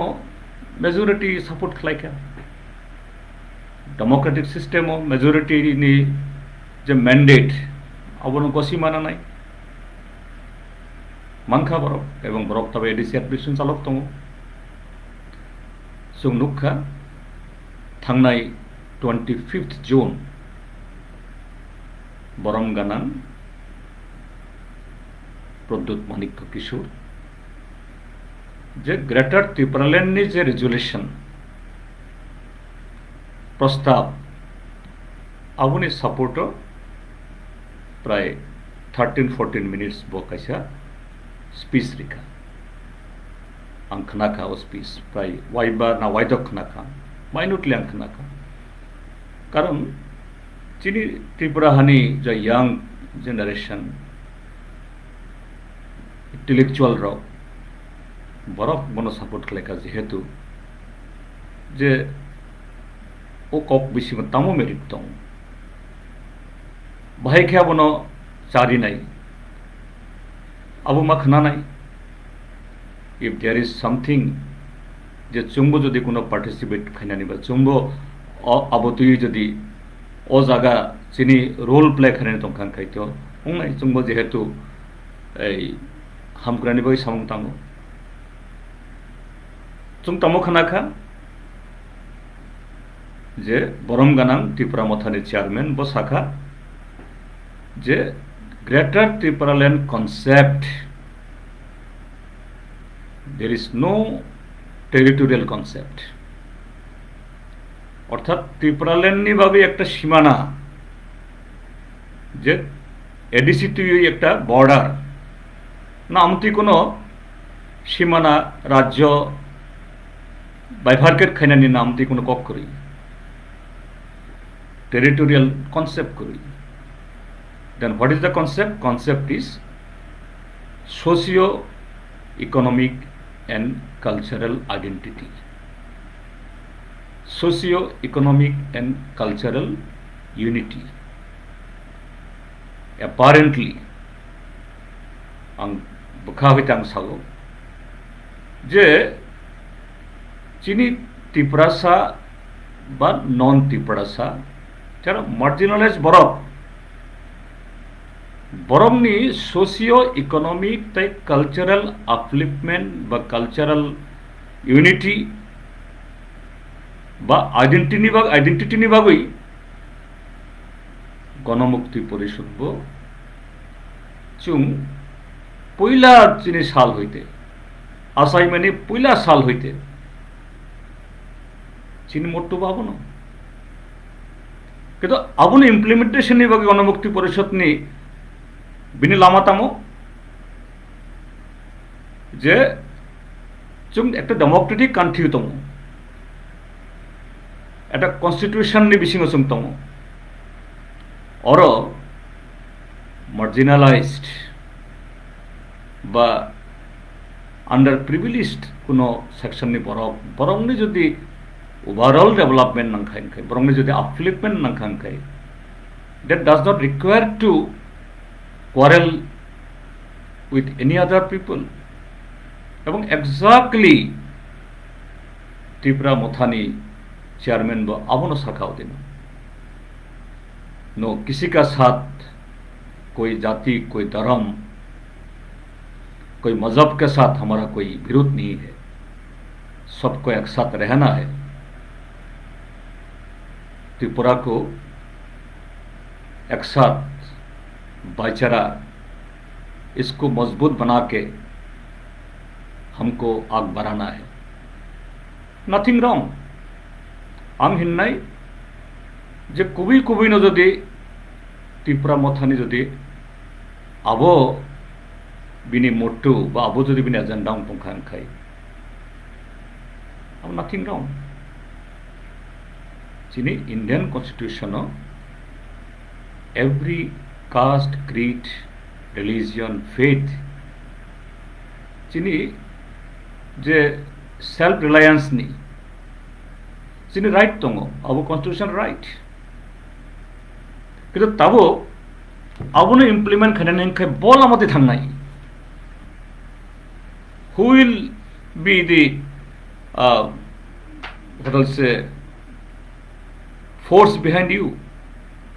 मेजॉरिटी सपोर्ट खालायखा डेमोक्रेटिक सिस्टम मेजोरिटी नि जे मैंडेट अब कसी माना नाई मानखा बरक एवं बरक तब एडिसि एडमिनिस्ट्रेशन चालक दङ जों नुखा थांनाय 25 जून बरम गानां प्रद्युत माणिक्य किशोर जे ग्रेटर त्रिपुरालैंड नि जे रेजुलेशन प्रस्ताव आबुनि सपोर्ट प्राय 13-14 मिनिट्स बकाइसा स्पीच रिखा आं खोनाखा ओ स्पीच प्राय वाइबा ना वाइदक खोनाखा माइनुटलि आं खोनाखा कारण चिनी त्रिपुरा हानि जो यंग जेनारेशन इंटेलेक्चुअल राव बरफ बनो सपोर्ट खालायखा जेहेतु जे ओ कक बिसिम तामो मेरिट दं बाहायखाया बनो चारिनाय अब मा खोनानाय if there is something जे चुंबो जदि कोनो पार्टिसिपेट खायनानि बा चुंबो आबतुई जदि ओ जागा चिनी रोल प्ले खायनानि दंखान खायतो उंनाय चुंबो जेहेतु ए हामग्रानि बै सामं तामो चुं तामो खानाखा जे बरम गानां त्रिपुरा मथानि चेयरमैन ब साखा जे greater Tripuraland concept there is no territorial concept অর্থাৎ ত্রিপুরাল্যান্ডনি ভাবে একটা সীমানা যে এডিসি টু একটা বর্ডার না আমতি কোনো সীমানা রাজ্য বাইফার্কেট খাইনানি নামতি কোনো কক করি টেরিটোরিয়াল কনসেপ্ট করি then what is the concept is socio economic and cultural identity socio-economic and cultural unity apparently ang bukawitang sago je chini Tripurasa ba non Tripurasa jara marginalized बरमनी socio economic तै cultural upliftment बा cultural unity बा identity बागै गणमुक्ति परिषद बो चुं पहला चिनी साल हईते आसाई मानी पहला साल हईते चीन मोटो बाबनो किंतु आबुनि इम्प्लिमेंटेशन नि बागै गणमुक्ति परिषद नि बिनि लामा तामो जे जों एक डेमोक्रेटिक कान्ट्री दङ एक कन्स्टिट्यूशन नि बिसिङाव जों दङ अर मार्जिनालाइज्ड बा अंडर प्रिविलेज्ड कोनो सेक्शन नि बरंनि जदि ओवरऑल डेवलपमेंट नांखाय बरंनि जदि upliftment नांखाय that does not require to quarrel with any other people এবং exactly त्रिपुरा मथानी चेयरमैन व अवनो सखाओ दिन नो किसी का साथ कोई जाति कोई धर्म कोई मजहब के साथ हमारा कोई विरोध नहीं है सबको एक साथ रहना है त्रिपुरा को एक साथ भाईचारा इसको मजबूत बना के हमको आग बढ़ाना है नथिंग रॉन्ग आम हिन्नाय जे कुबी न जदि त्रिपुरा मथानी जदि आबो बिनि मोटो बा आबो जदि बिनि एजेंडा पंखांखाय आम नथिंग रॉन्ग चिनी Indian constitution every caste, creed, religion, faith चिनी जे सेल्फ रिलायंस नि चिनी राइट दङ अब कॉन्स्टिट्यूशन राइट किन्तु ताबो आबोनो इमप्लिमेंट खालामनायखाय बल आमाते थांनाय who will be the what I'll say force behind you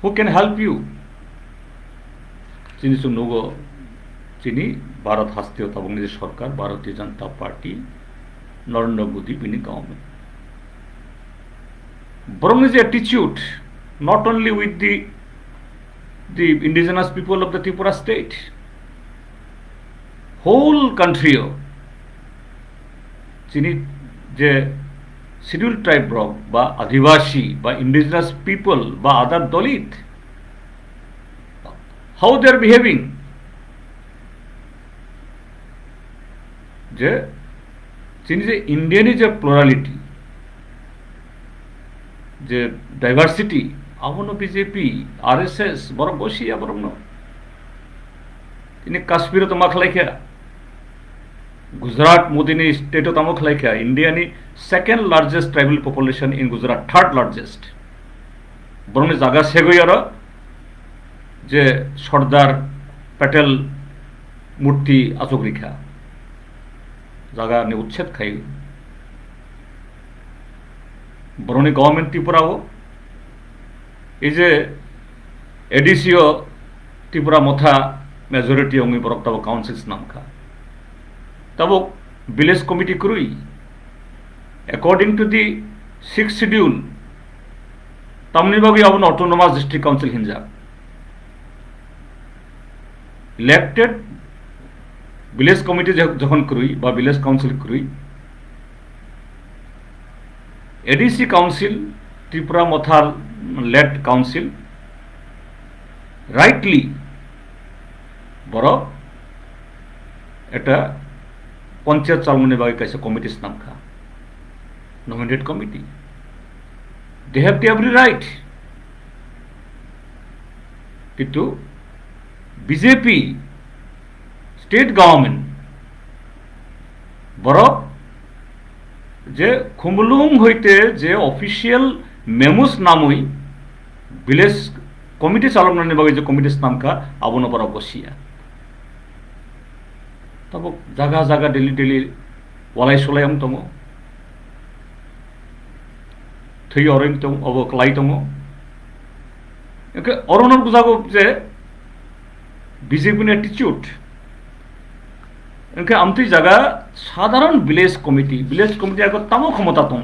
who can help you যিনি সুনুগো যিনি ভারত হাস্তীয় এবং নিজের সরকার ভারতীয় জনতা পার্টি নরেন্দ্র মোদী বিনি গভর্নমেন্ট বরং is attitude not only with the indigenous people of the Tripura state, whole country যিনি যে শিডিউল ট্রাইব বা আদিবাসী বা ইন্ডিজিনাস পিপল বা আদার দলিত, হাউ দে আর বিহেভিং, যে তিনি যে ইন্ডিয়ানি যে প্লোরালিটি যে ডাইভার্সিটি আবনো বিজেপি আরএসএস বড় বসিয়া বরং তিনি কাশ্মীরে তো মাখলাইখা Gujarat Modini state of Tamok like India ni second largest tribal population in Gujarat, third largest. Boroni jaga segoyara je Sardar Patel murti achogrikha jaga ni uchchet khai. Boroni government Tripura ho is a ADCO Tripura Motha majority ongi borok councils namka. तब village committee क्रुई according to the 6th schedule तमनी बागी अब autonomous district council हिंजा elected village committee जखन क्रुई बा village council क्रुई एडीसी काउंसिल त्रिपुरा मथार लेड काउंसिल राइटली बरो एटा पंचायत चालमने बागे कैसे कमिटीज नाम खा nominated committee they have the every right किंतु बीजेपी स्टेट गवर्नमेंट बरो जे खुमलुम হইতে যে অফিশিয়াল মেমোস নামই ভিলেজ কমিটি চালমনে বাগে যে কমিটিজ নাম খা আবনো পরা বসিয়া तब जगह जगह डेली डेली वालाई सोलाई तमो थै अरैन तम अब क्लाई तमो अरनर बुझागो जे बीजेपी एटीट्यूड इनके आमती जगह साधारण विलेज कमिटी आगे तमो क्षमता तम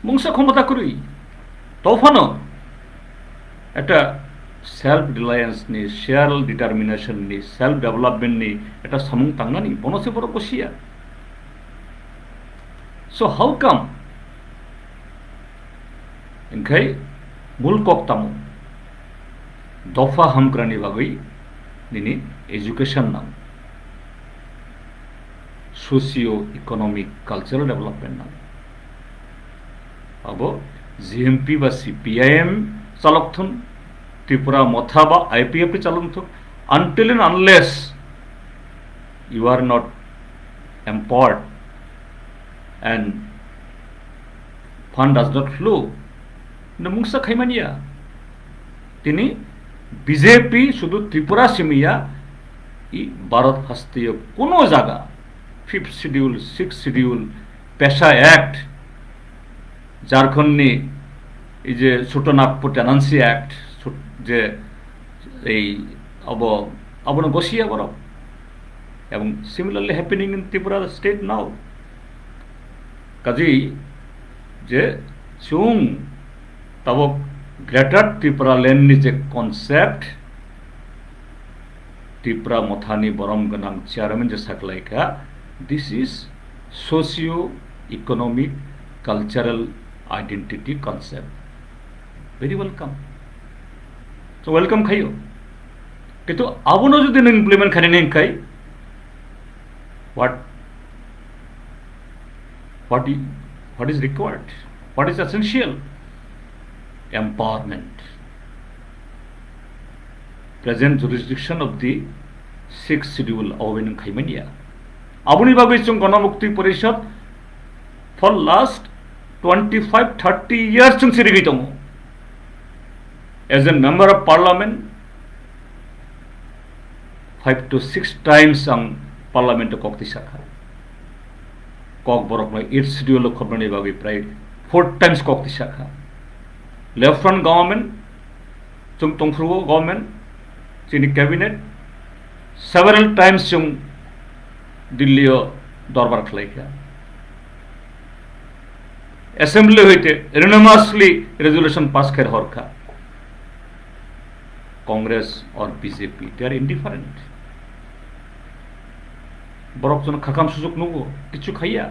मंगसा क्षमता करी तफानो एटा सेल्फ रिलायंस नि सेल्फ डिटरमिनेशन नि सेल्फ डेवलपमेंट नि एटा सामुं तांगानि बनसे बर बसिया सो हाउ कम इनखाय मूल कक्तामो दफा हामग्रानि बागै निनि एजुकेशन नाम सोशियो इकोनॉमिक कल्चरल डेवलपमेंट नाम अब जीएमपी बा सीपीआईएम चालकथन त्रिपुरा मथा बा आईपीएफ चालन तो until and unless you are not empowered and fund does not flow नमुंगसा खाइमानिया तिनी बीजेपी शुद्ध त्रिपुरा सिमिया इ भारत हस्तीय कोनो जागा 5th schedule 6th schedule PESA act Jharkhand नि इ जे छोटनागपुर टेनेंसी एक्ट जे अब अब बसिया बर एवं similarly happening in Tripura state now काजी जे चुंग तब ग्रेटर त्रिपुरा लैंड नि जे कन्सेप्ट त्रिपुरा मथानी बरम गनां चेयरमैन जे साकलाइका this is socio economic cultural identity concept very welcome तो वेलकम खाइयो किंतु आबनो जुदि नों इमप्लिमेंट खाने नहीं खाई what is required, what is essential? Empowerment. Present jurisdiction of the 6th schedule of Khaimania. Abuni Bagishung Ganamukti Parishad for last 25-30 years chung sirigitomo. As a member of parliament 5 to 6 times ang parliament kokti shakha kok borok no 8th schedule khobani bagi pride 4 times kokti shakha left front government जों तंफ्रुगो government जोंनि cabinet several times जों दिल्लीयाव दरबार खालायखा assembly हईते एनोनिमासली resolution pass कर हरखा कांग्रेस और BJP they are indifferent बरक जन खाकाम सुजुग नुगो किछु खाइया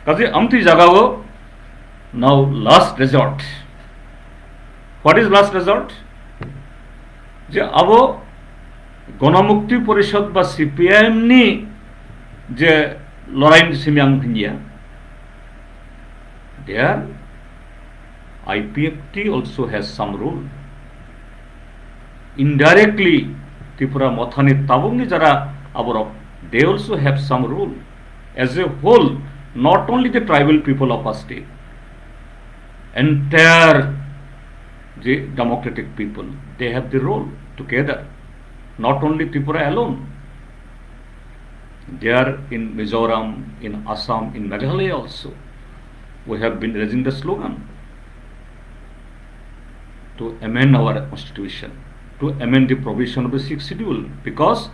काजे आमथि जागाओ now last resort what is last resort जे अब गणमुक्ति परिषद बा सीपीआईएम नि जे लड़ाई सिमियां हिंजिया there IPFT also has some rule indirectly Tripura Mothani Tabungi Jara Aborok they also have some rule as a whole not only the tribal people of our state entire the democratic people they have the role together not only Tripura alone they are in Mizoram in Assam in Meghalaya also we have been raising the slogan to amend our constitution, to amend the provision of the 6th schedule, because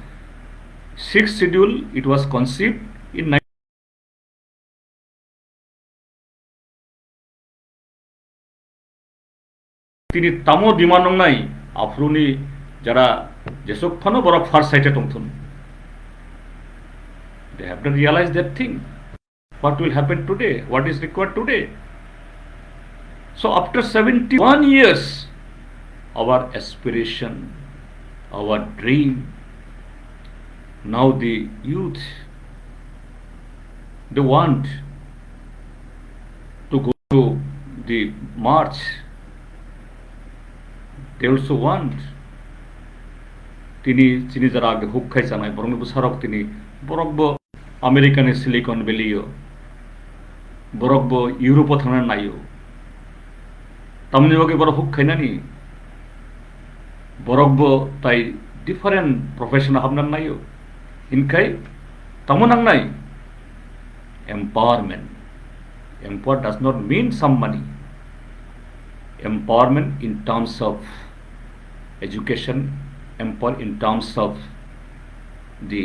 6th schedule it was conceived in তিনি তামো demand নাই আফ্রুনি যারা যেসব Fanon বড় fur সাইটে টংথন they have to realize that thing what will happen today what is required today so after 71 years our aspiration our dream now the youth they want to go to the march they also want তিনি চিনি যারা আগে hook খাইছে নাই বরং বুসারক তিনি বরকব আমেরিকানের silicon ভ্যালিও বরকব Europe থানার নাইও তামনি বগে বড় হুক খাইনানি বরকব তাই ডিফারেন্ট প্রফেশন হাবনার নাইও ইনখাই তামনাং নাই empowerment empower does not mean some money empowerment in terms of education empower in terms of the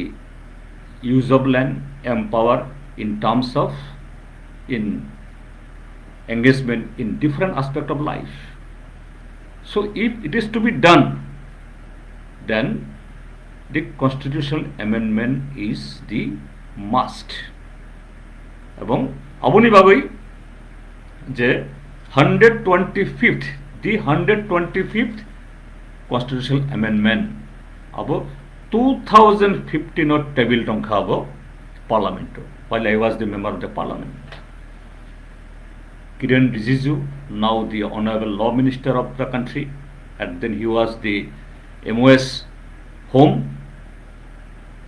use of land empower in terms of in engagement in different aspect of life so if it is to be done then the constitutional amendment is the must এবং আবনি বাবই যে 125th the 125th constitutional amendment abo 2015 or table tongkha abo parliament while I was the member of the parliament Kiran Rijiju now the honorable law minister of the country and then he was the MOS home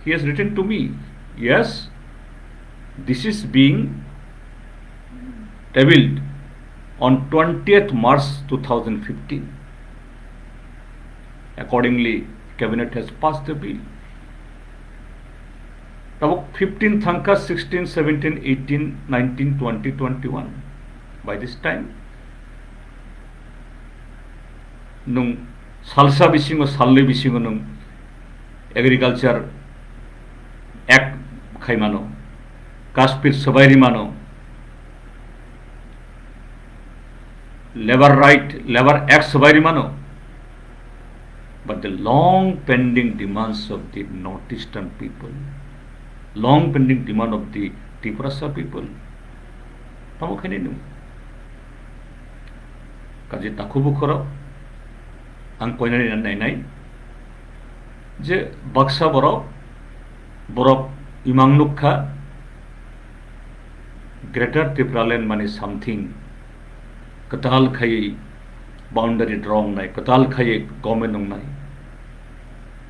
he has written to me yes this is being tabled on 20th March 2015 accordingly cabinet has passed the bill now 15 thanka 16 17 18 19 20 21 by this time nung salsa bisingo salle bisingo nung agriculture act khaimano Kashmir Sabairi Mano Labor Right Labor Act Sabairi Mano but the long pending demands of the northeastern people long pending demand of the Tripurasa people Pamokhani nu Kaji Takubukoro Ang Koinani Nai Nai Je Baksa Borok Imang Nukha Greater Tripuraland money something Katal Khai boundary drawn nai Katal Khai government nong nai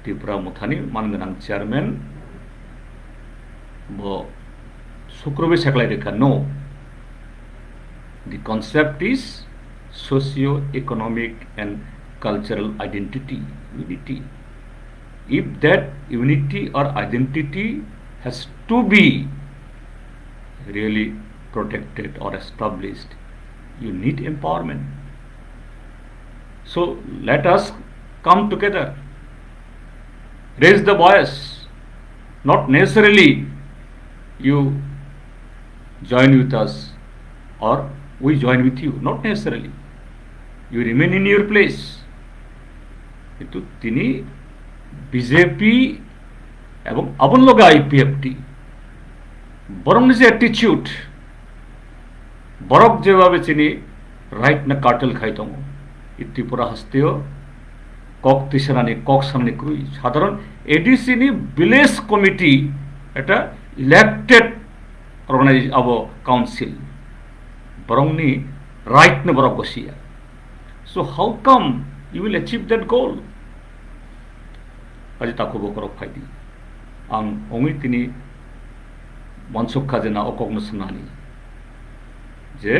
Tripura Muthani Manganang chairman Bo Sukrobe Saklai Rekha no the concept is socio-economic and cultural identity unity if that unity or identity has to be really protected or established you need empowerment So let us come together, raise the voice. Not necessarily you join with us or we join with you, not necessarily. You remain in your place. কিন্তু তিনি BJP এবং আবন লগা IPFT বরং নিজে অ্যাটিচিউড বরক যেভাবে চিনি right না cartel খাইতম ত্রিপুরা হাস্তেও কক তিসারানি কক সামনে ক্রুই সাধারণ এডিসিনি ভিলেজ কমিটি এটা ইলেক্টেড অর্গানাইজ আব কাউন্সিল বরংনি রাইট না বরক বসিয়া so how come you will achieve that goal. Aji tako bokorok faidi. Ang ongi tini mansukha jena okogno sunani. Je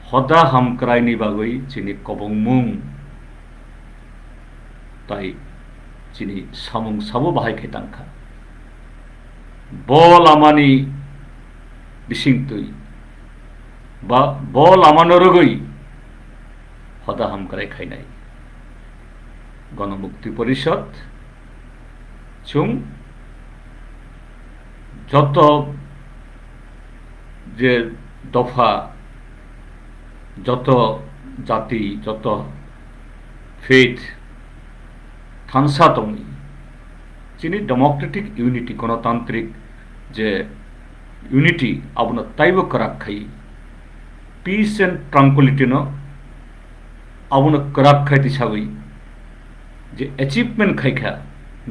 hoda hamkraini bagoi chini kobongmung. Tai chini samung sabo bahai khetangkha. Bol amani bisingtui. Ba bol amanorogoi. হদা হাম করে খাই নাই গণমুক্তি পরিষদ চুং যত যে দফা যত জাতি যত ফেথ থানসা তমি চিনি ডেমোক্রেটিক ইউনিটি গণতান্ত্রিক যে ইউনিটি আপনার তাইব করাক খাই পিস এন্ড ট্রাঙ্কুলিটি ন আবুন করাক খাইতে ছাবই যে অ্যাচিভমেন্ট খাইখা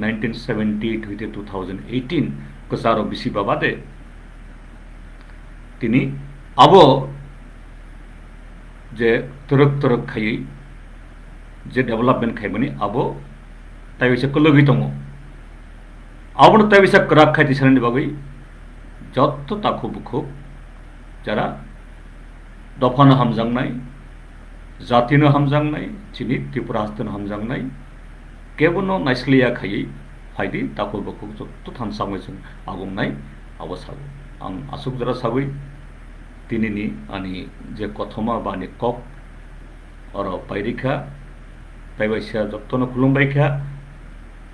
1978 হইতে 2018 কসারো বিসি বাবাদে তিনি আব যে তরক খাই যে ডেভেলপমেন্ট খাইবনি আব তাই হইছে কলগিতম আবুন তাই হইছে করাক খাইতে ছানি বাগৈ যত তাকু বুকু যারা দফানো হামজাংনাই জাতিनो हामजांनाय चिनि त्रिपुरा हास्तेनो हामजांनाय केबनो नाइस्लिया खायै फायदि ताको बखौ जत्त थानसामै जों आगुंनाय अबसागो आं आसुक जरा साबै तिनिनि आनि जे कथमा बानि कक अर पाइरिखा पाइबाइसा जत्तनो खुलुमबायखा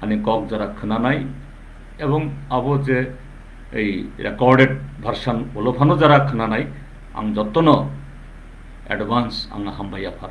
आनि कक जरा खोनानाय एवं आबो जे এই রেকর্ডেড ভার্সন ওলোফানো যারা खोनानाय आं जत्तनो एडवांस आंहा हामबाय आफार